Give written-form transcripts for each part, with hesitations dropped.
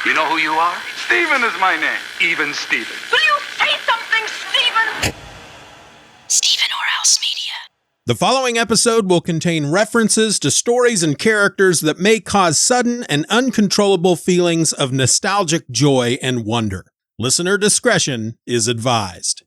You know who you are? Steven is my name. Even Steven. Will you say something, Steven? Stephen Orhouse Media. The following episode will contain references to stories and characters that may cause sudden and uncontrollable feelings of nostalgic joy and wonder. Listener discretion is advised.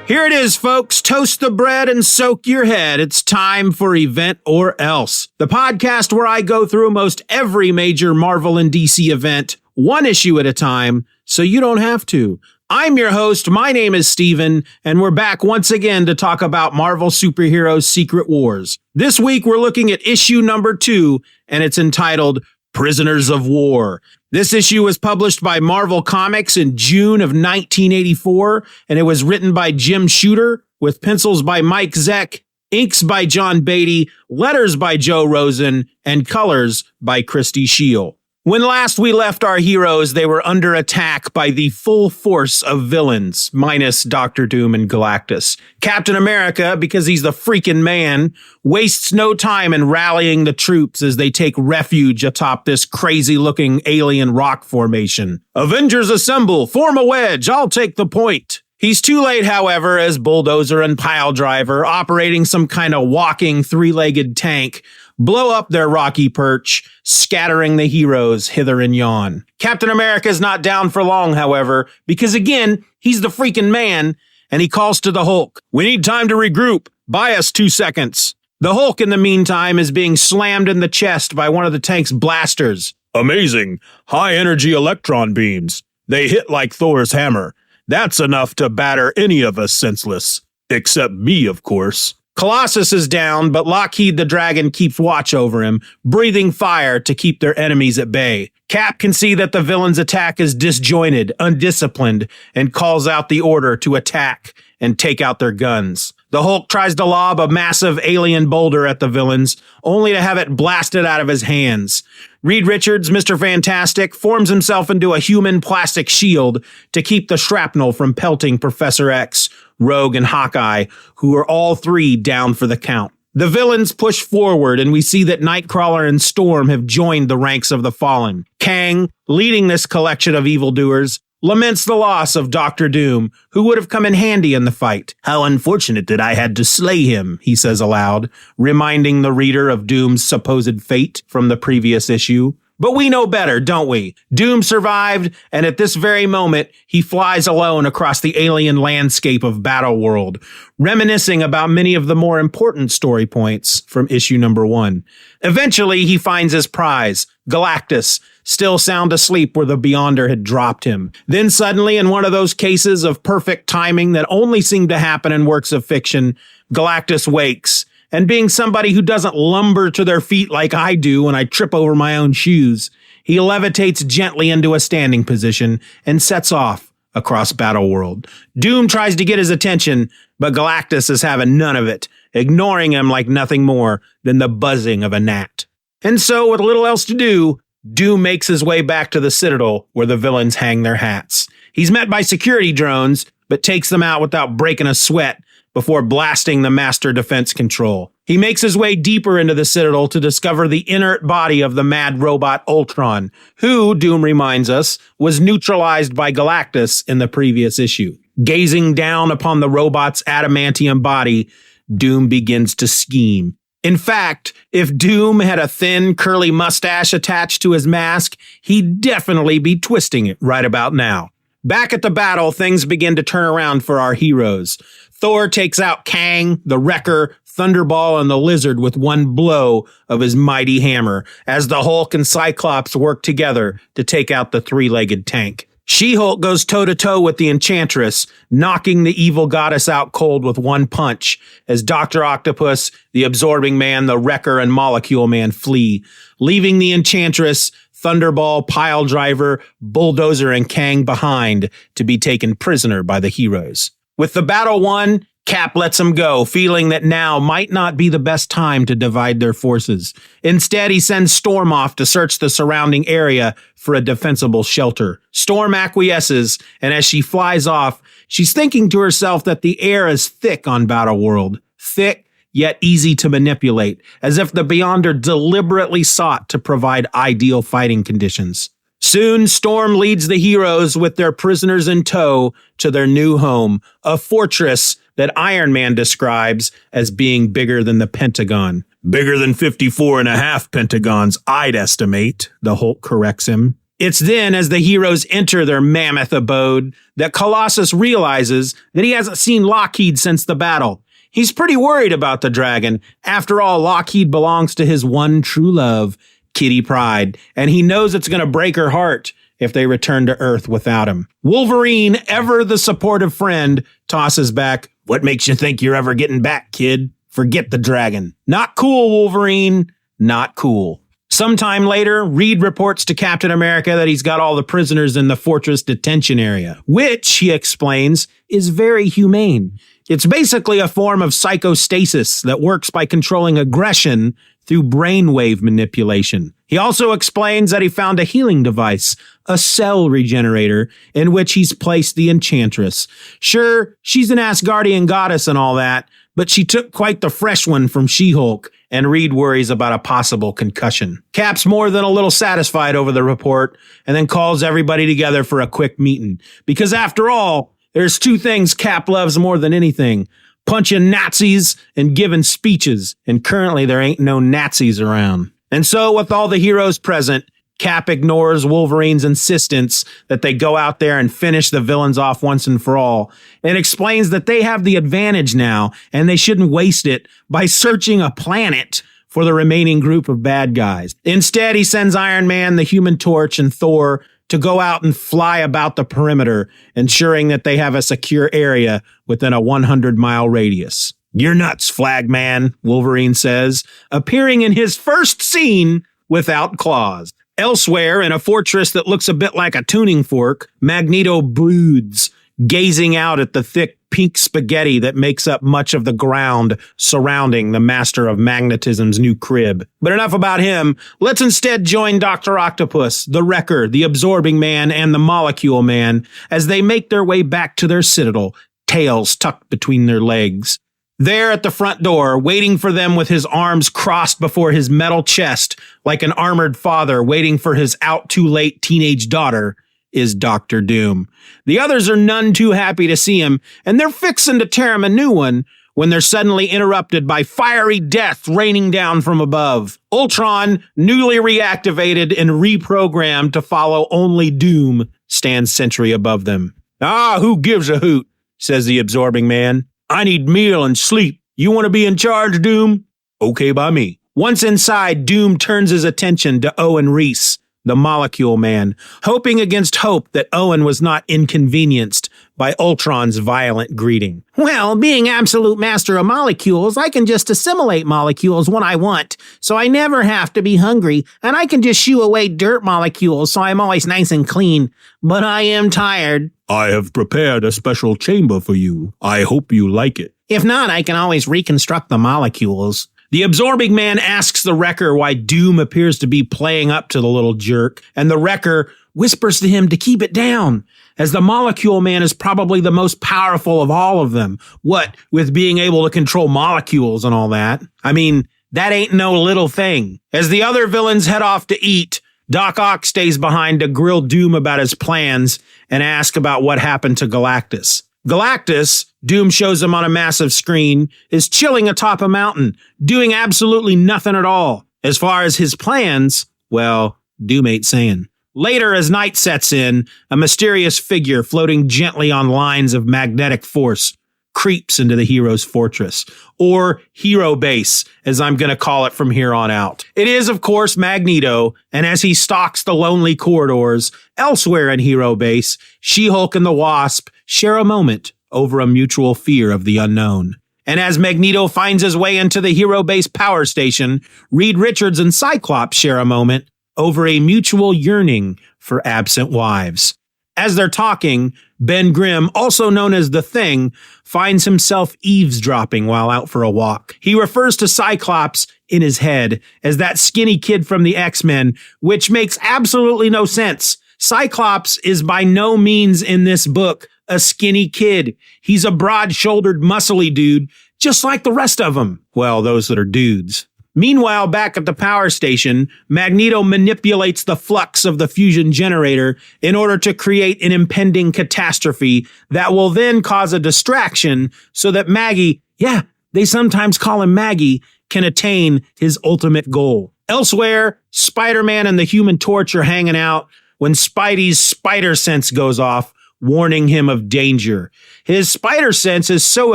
Here it is, folks. Toast the bread and soak your head. It's time for Event or Else, the podcast where I go through most every major Marvel and DC event, one issue at a time, so you don't have to. I'm your host. My name is Steven, and we're back once again to talk about Marvel Superheroes Secret Wars. This week, we're looking at issue number 2, and it's entitled Prisoners of War. This issue was published by Marvel Comics in June of 1984, and it was written by Jim Shooter, with pencils by Mike Zeck, inks by John Beatty, letters by Joe Rosen, and colors by Christy Scheel. When last we left our heroes, they were under attack by the full force of villains, minus Doctor Doom and Galactus. Captain America, because he's the freaking man, wastes no time in rallying the troops as they take refuge atop this crazy-looking alien rock formation. Avengers assemble, form a wedge, I'll take the point. He's too late, however, as Bulldozer and Piledriver, operating some kind of walking three-legged tank, blow up their rocky perch, scattering the heroes hither and yon. Captain America's not down for long, however, because again, he's the freaking man, and he calls to the Hulk. We need time to regroup. Buy us 2 seconds. The Hulk, in the meantime, is being slammed in the chest by one of the tank's blasters. Amazing. High-energy electron beams. They hit like Thor's hammer. That's enough to batter any of us senseless. Except me, of course. Colossus is down, but Lockheed the Dragon keeps watch over him, breathing fire to keep their enemies at bay. Cap can see that the villain's attack is disjointed, undisciplined, and calls out the order to attack and take out their guns. The Hulk tries to lob a massive alien boulder at the villains, only to have it blasted out of his hands. Reed Richards, Mr. Fantastic, forms himself into a human plastic shield to keep the shrapnel from pelting Professor X, Rogue, and Hawkeye, who are all three down for the count. The villains push forward, and we see that Nightcrawler and Storm have joined the ranks of the fallen. Kang, leading this collection of evildoers, laments the loss of Doctor Doom, who would have come in handy in the fight. How unfortunate that I had to slay him, he says aloud, reminding the reader of Doom's supposed fate from the previous issue. But we know better, don't we? Doom survived, and at this very moment, he flies alone across the alien landscape of Battleworld, reminiscing about many of the more important story points from issue number 1. Eventually, he finds his prize, Galactus, still sound asleep where the Beyonder had dropped him. Then suddenly, in one of those cases of perfect timing that only seem to happen in works of fiction, Galactus wakes. And being somebody who doesn't lumber to their feet like I do when I trip over my own shoes, he levitates gently into a standing position and sets off across Battleworld. Doom tries to get his attention, but Galactus is having none of it, ignoring him like nothing more than the buzzing of a gnat. And so, with little else to do, Doom makes his way back to the Citadel where the villains hang their hats. He's met by security drones, but takes them out without breaking a sweat, before blasting the master defense control. He makes his way deeper into the Citadel to discover the inert body of the mad robot Ultron, who, Doom reminds us, was neutralized by Galactus in the previous issue. Gazing down upon the robot's adamantium body, Doom begins to scheme. In fact, if Doom had a thin, curly mustache attached to his mask, he'd definitely be twisting it right about now. Back at the battle, things begin to turn around for our heroes. Thor takes out Kang, the Wrecker, Thunderball, and the Lizard with one blow of his mighty hammer, as the Hulk and Cyclops work together to take out the three-legged tank. She-Hulk goes toe-to-toe with the Enchantress, knocking the evil goddess out cold with one punch, as Dr. Octopus, the Absorbing Man, the Wrecker, and Molecule Man flee, leaving the Enchantress, Thunderball, Piledriver, Bulldozer, and Kang behind to be taken prisoner by the heroes. With the battle won, Cap lets him go, feeling that now might not be the best time to divide their forces. Instead, he sends Storm off to search the surrounding area for a defensible shelter. Storm acquiesces, and as she flies off, she's thinking to herself that the air is thick on Battleworld. Thick, yet easy to manipulate, as if the Beyonder deliberately sought to provide ideal fighting conditions. Soon, Storm leads the heroes with their prisoners in tow to their new home, a fortress that Iron Man describes as being bigger than the Pentagon. Bigger than 54 and a half Pentagons, I'd estimate, the Hulk corrects him. It's then, as the heroes enter their mammoth abode, that Colossus realizes that he hasn't seen Lockheed since the battle. He's pretty worried about the dragon. After all, Lockheed belongs to his one true love, Kitty Pryde, and he knows it's going to break her heart if they return to Earth without him. Wolverine, ever the supportive friend, tosses back, "What makes you think you're ever getting back, kid? Forget the dragon." Not cool, Wolverine. Not cool. Sometime later, Reed reports to Captain America that he's got all the prisoners in the fortress detention area, which, he explains, is very humane. It's basically a form of psychostasis that works by controlling aggression through brainwave manipulation. He also explains that he found a healing device, a cell regenerator, in which he's placed the Enchantress. Sure, she's an Asgardian goddess and all that, but she took quite the fresh one from She-Hulk, and Reed worries about a possible concussion. Cap's more than a little satisfied over the report, and then calls everybody together for a quick meeting. Because after all, there's two things Cap loves more than anything: punching Nazis and giving speeches, and currently there ain't no Nazis around. And so, with all the heroes present, Cap ignores Wolverine's insistence that they go out there and finish the villains off once and for all, and explains that they have the advantage now, and they shouldn't waste it by searching a planet for the remaining group of bad guys. Instead, he sends Iron Man, the Human Torch, and Thor to go out and fly about the perimeter, ensuring that they have a secure area within a 100-mile radius. "You're nuts, Flagman," Wolverine says, appearing in his first scene without claws. Elsewhere, in a fortress that looks a bit like a tuning fork, Magneto broods, gazing out at the thick pink spaghetti that makes up much of the ground surrounding the Master of Magnetism's new crib. But enough about him. Let's instead join Dr. Octopus, the Wrecker, the Absorbing Man, and the Molecule Man as they make their way back to their citadel, tails tucked between their legs. There at the front door, waiting for them with his arms crossed before his metal chest, like an armored father waiting for his out-too-late teenage daughter, is Dr. Doom. The others are none too happy to see him, and they're fixing to tear him a new one when they're suddenly interrupted by fiery death raining down from above. Ultron, newly reactivated and reprogrammed to follow only Doom, stands sentry above them. "Ah, who gives a hoot?" says the Absorbing Man. "I need meal and sleep. You want to be in charge, Doom?" "Okay by me." Once inside, Doom turns his attention to Owen Reese, the Molecule Man, hoping against hope that Owen was not inconvenienced by Ultron's violent greeting. "Well, being absolute master of molecules, I can just assimilate molecules when I want, so I never have to be hungry, and I can just shoo away dirt molecules, so I'm always nice and clean. But I am tired." "I have prepared a special chamber for you. I hope you like it." "If not, I can always reconstruct the molecules." The Absorbing Man asks the Wrecker why Doom appears to be playing up to the little jerk, and the Wrecker whispers to him to keep it down, as the Molecule Man is probably the most powerful of all of them. What with being able to control molecules and all that. I mean, that ain't no little thing. As the other villains head off to eat, Doc Ock stays behind to grill Doom about his plans and ask about what happened to Galactus. Galactus, Doom shows him on a massive screen, is chilling atop a mountain, doing absolutely nothing at all. As far as his plans, well, Doom ain't saying. Later, as night sets in, a mysterious figure floating gently on lines of magnetic force creeps into the hero's fortress, or hero base, as I'm going to call it from here on out. It is, of course, Magneto, and as he stalks the lonely corridors, elsewhere in hero base, She-Hulk and the Wasp share a moment over a mutual fear of the unknown. And as Magneto finds his way into the hero base power station, Reed Richards and Cyclops share a moment over a mutual yearning for absent wives. As they're talking, Ben Grimm, also known as the Thing, finds himself eavesdropping while out for a walk. He refers to Cyclops in his head as that skinny kid from the X-Men, which makes absolutely no sense. Cyclops is by no means in this book a skinny kid. He's a broad-shouldered, muscly dude, just like the rest of them. Well, those that are dudes. Meanwhile, back at the power station, Magneto manipulates the flux of the fusion generator in order to create an impending catastrophe that will then cause a distraction so that Maggie, yeah, they sometimes call him Maggie, can attain his ultimate goal. Elsewhere, Spider-Man and the Human Torch are hanging out when Spidey's spider sense goes off, warning him of danger. His spider sense is so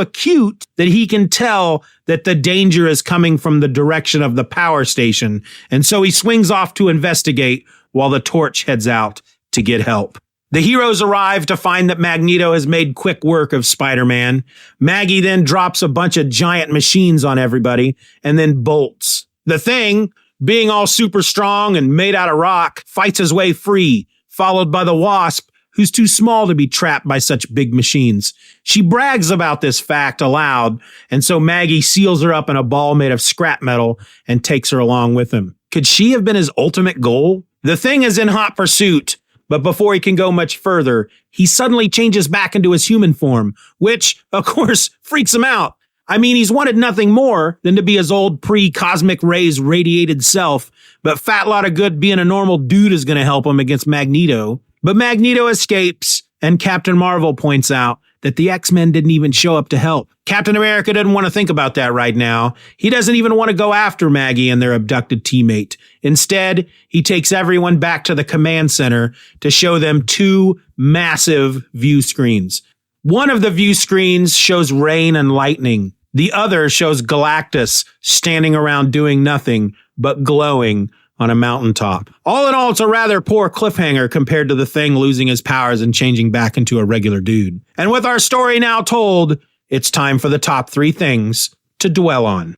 acute that he can tell that the danger is coming from the direction of the power station, and so he swings off to investigate while the Torch heads out to get help. The heroes arrive to find that Magneto has made quick work of Spider-Man. Maggie then drops a bunch of giant machines on everybody and then bolts. The Thing, being all super strong and made out of rock, fights his way free, followed by the Wasp, who's too small to be trapped by such big machines. She brags about this fact aloud, and so Maggie seals her up in a ball made of scrap metal and takes her along with him. Could she have been his ultimate goal? The Thing is in hot pursuit, but before he can go much further, he suddenly changes back into his human form, which, of course, freaks him out. I mean, he's wanted nothing more than to be his old pre-cosmic rays radiated self, but fat lot of good being a normal dude is going to help him against Magneto. But Magneto escapes, and Captain Marvel points out that the X-Men didn't even show up to help. Captain America doesn't want to think about that right now. He doesn't even want to go after Maggie and their abducted teammate. Instead, he takes everyone back to the command center to show them two massive view screens. One of the view screens shows rain and lightning. The other shows Galactus standing around doing nothing but glowing on a mountaintop. All in all, it's a rather poor cliffhanger compared to the Thing losing his powers and changing back into a regular dude. And with our story now told, it's time for the top 3 things to dwell on.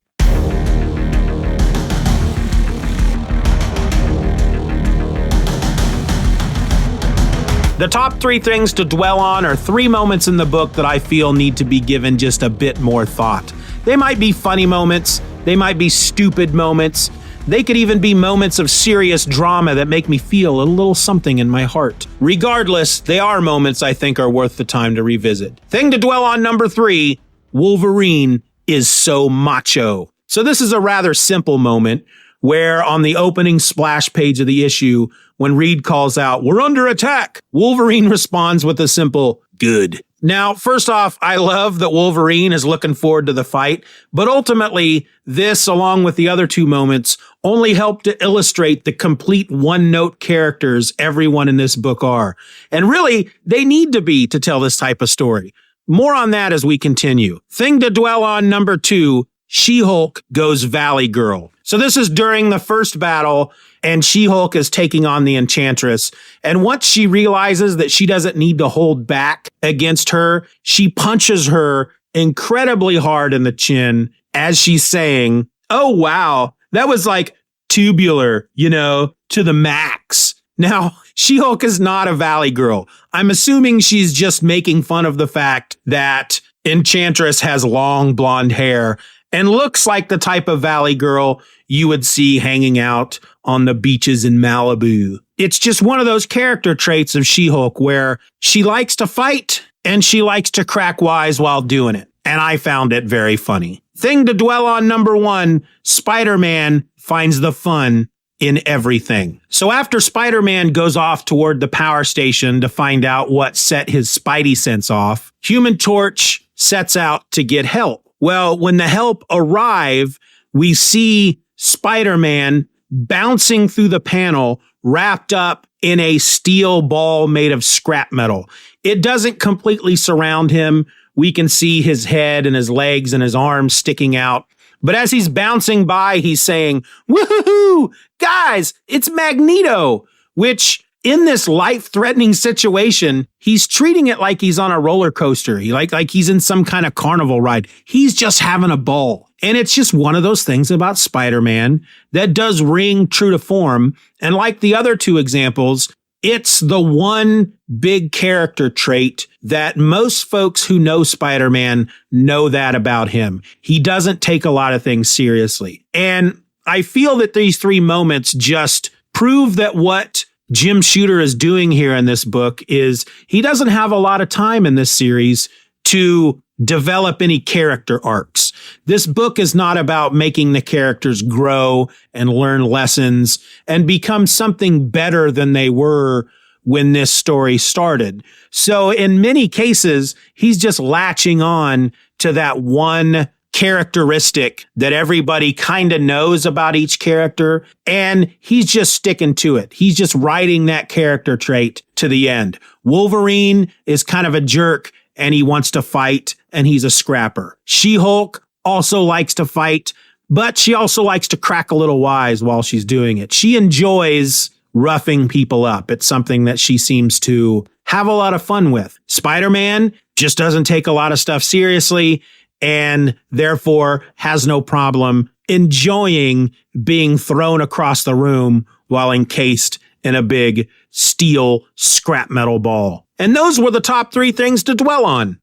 The top 3 things to dwell on are 3 moments in the book that I feel need to be given just a bit more thought. They might be funny moments, they might be stupid moments, they could even be moments of serious drama that make me feel a little something in my heart. Regardless, they are moments I think are worth the time to revisit. Thing to dwell on number 3, Wolverine is so macho. So this is a rather simple moment where on the opening splash page of the issue, when Reed calls out, "We're under attack," Wolverine responds with a simple, "Good." Now, first off, I love that Wolverine is looking forward to the fight, but ultimately, this, along with the other 2 moments, only help to illustrate the complete one-note characters everyone in this book are. And really, they need to be to tell this type of story. More on that as we continue. Thing to dwell on number 2, She-Hulk goes Valley Girl. So this is during the first battle, and She-Hulk is taking on the Enchantress. And once she realizes that she doesn't need to hold back against her, she punches her incredibly hard in the chin as she's saying, "Oh, wow, that was like tubular, to the max." Now, She-Hulk is not a Valley Girl. I'm assuming she's just making fun of the fact that Enchantress has long blonde hair and looks like the type of Valley Girl you would see hanging out on the beaches in Malibu. It's just one of those character traits of She-Hulk where she likes to fight and she likes to crack wise while doing it. And I found it very funny. Thing to dwell on number 1, Spider-Man finds the fun in everything. So after Spider-Man goes off toward the power station to find out what set his Spidey sense off, Human Torch sets out to get help. Well, when the help arrive, we see Spider-Man bouncing through the panel wrapped up in a steel ball made of scrap metal. It doesn't completely surround him. We can see his head and his legs and his arms sticking out. But as he's bouncing by, he's saying, "Woohoo! Guys, it's Magneto!" Which, in this life-threatening situation, he's treating it like he's on a roller coaster. Like he's in some kind of carnival ride. He's just having a ball. And it's just one of those things about Spider-Man that does ring true to form. And like the other 2 examples, It's the one big character trait that most folks who know Spider-Man know that about him. He doesn't take a lot of things seriously. And I feel that these three moments just prove that what Jim Shooter is doing here in this book is he doesn't have a lot of time in this series to develop any character arcs. This book is not about making the characters grow and learn lessons and become something better than they were when this story started. So in many cases, he's just latching on to that one characteristic that everybody kind of knows about each character, and he's just sticking to it. He's just riding that character trait to the end. Wolverine is kind of a jerk, and he wants to fight, and he's a scrapper. She-Hulk also likes to fight, but she also likes to crack a little wise while she's doing it. She enjoys roughing people up. It's something that she seems to have a lot of fun with. Spider-Man just doesn't take a lot of stuff seriously, and therefore has no problem enjoying being thrown across the room while encased in a big steel scrap metal ball. And those were the top three things to dwell on.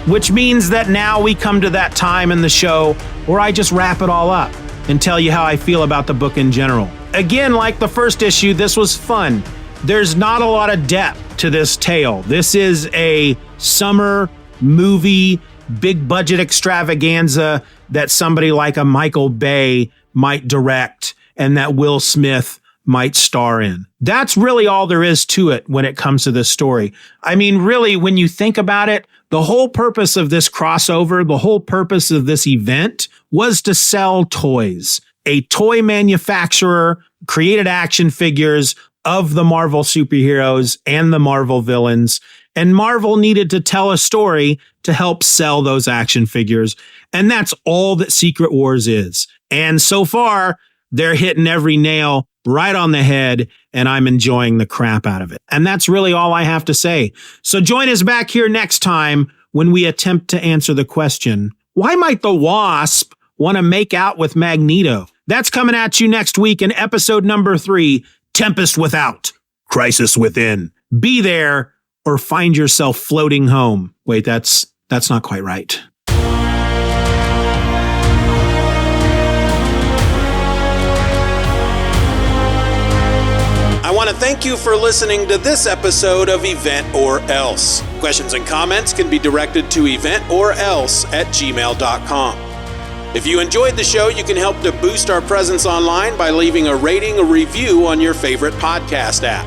Which means that now we come to that time in the show where I just wrap it all up and tell you how I feel about the book in general. Again, like the first issue, this was fun. There's not a lot of depth to this tale. This is a summer movie, big budget extravaganza that somebody like a Michael Bay might direct and that Will Smith might star in. That's really all there is to it when it comes to this story. I mean, really, when you think about it, the whole purpose of this crossover, the whole purpose of this event was to sell toys. A toy manufacturer created action figures of the Marvel superheroes and the Marvel villains, and Marvel needed to tell a story to help sell those action figures. And that's all that Secret Wars is. And so far, they're hitting every nail right on the head, and I'm enjoying the crap out of it. And that's really all I have to say. So join us back here next time when we attempt to answer the question, why might the Wasp want to make out with Magneto? That's coming at you next week in episode number 3, Tempest Without, Crisis Within. Be there or find yourself floating home. Wait, that's not quite right. I want to thank you for listening to this episode of Event or Else. Questions and comments can be directed to eventorelse@gmail.com. If you enjoyed the show, you can help to boost our presence online by leaving a rating or review on your favorite podcast app.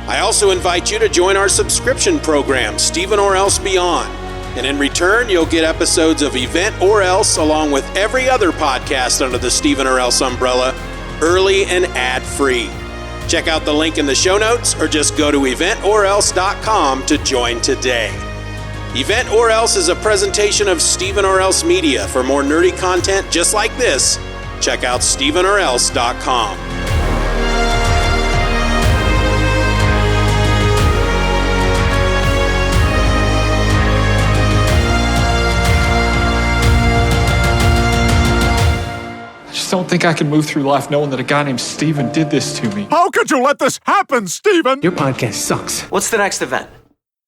I also invite you to join our subscription program, Stephen or Else Beyond. And in return, you'll get episodes of Event or Else along with every other podcast under the Stephen or Else umbrella, early and ad-free. Check out the link in the show notes or just go to eventorelse.com to join today. Event or Else is a presentation of Stephen or Else Media. For more nerdy content just like this, check out stephenorelse.com. I just don't think I can move through life knowing that a guy named Steven did this to me. How could you let this happen, Steven? Your podcast sucks. What's the next event?